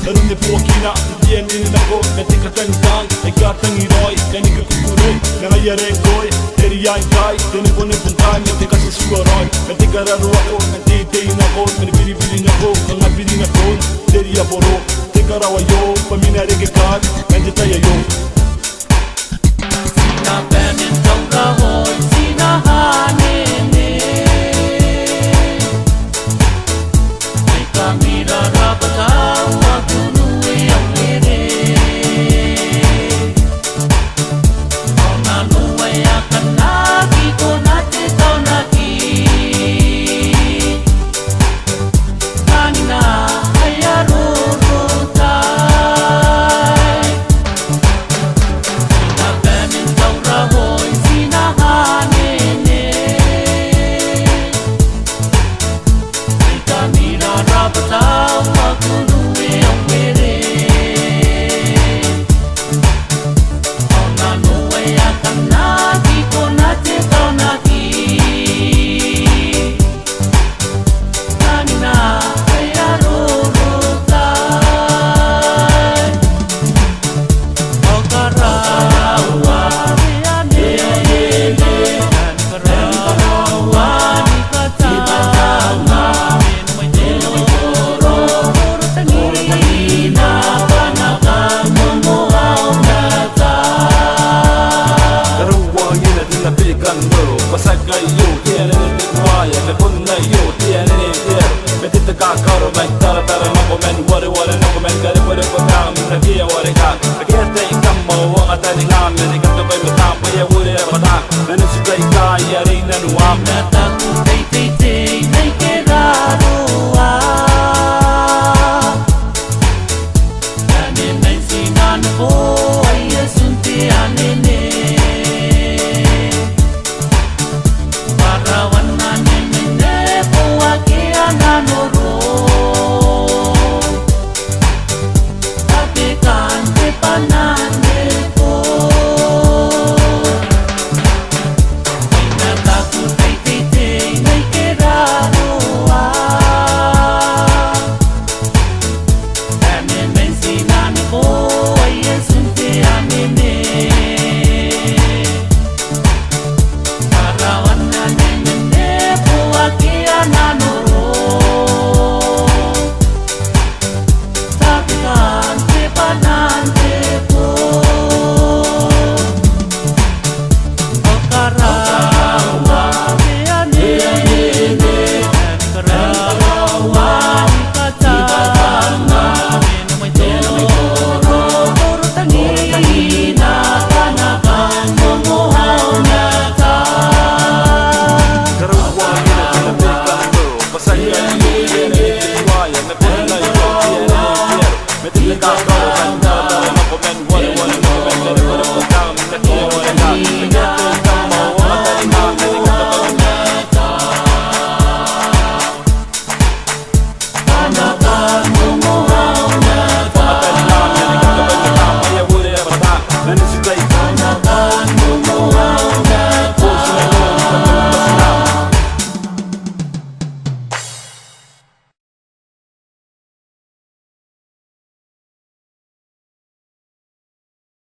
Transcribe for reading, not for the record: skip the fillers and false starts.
Darum ni påkina, igen in na ko na tika tang ay gatang iroy, kani ka kukuroy na ngayare koy, teri ay kay tini ko ni puntan na tika sa suwaroy, na tika raro ako na titay na ko, na bili na ko kang abili na ko, teri aporo tika rawayo, paminari ke kan nandiyan tayo. Na Bane N Tauraoi sinahanene may kamera rapataw magunuwi ang ere kau nanuway akan lagi ko natitaw lagi kanina ay arurutay Na Bane N Tauraoi sinahanene may kamera rapataw magunuwi ang ere kau nanuway akan lagi ko natitaw lagi kanina ay arurutay o karawa dan karawa di katama may toro tangina panakamuaw na ta Karuwa yun na tinapikan mo, pasagay yo, tiyan na nitwaya, napun na yo, tiyan na nityer, metita kakaro, may tara-tara na ko men, wari-wari na ko men, kari-wari pa kami, nagiya wari ka, nagiyata ikam mo, ang atani namin, ikaw ko'y matapo, ya wuri na patak, nanusugay ka, yari na nuwam, natakot ay titay may keraroa kanin ay sinan ko ay asuntianene parawan na nemene po akian anoro tapikan tepanane ko ay natakot ay titay may keraroa kanin ay sinan ko ay asuntianene parawan na nemene po akian anoro tapikan tepanane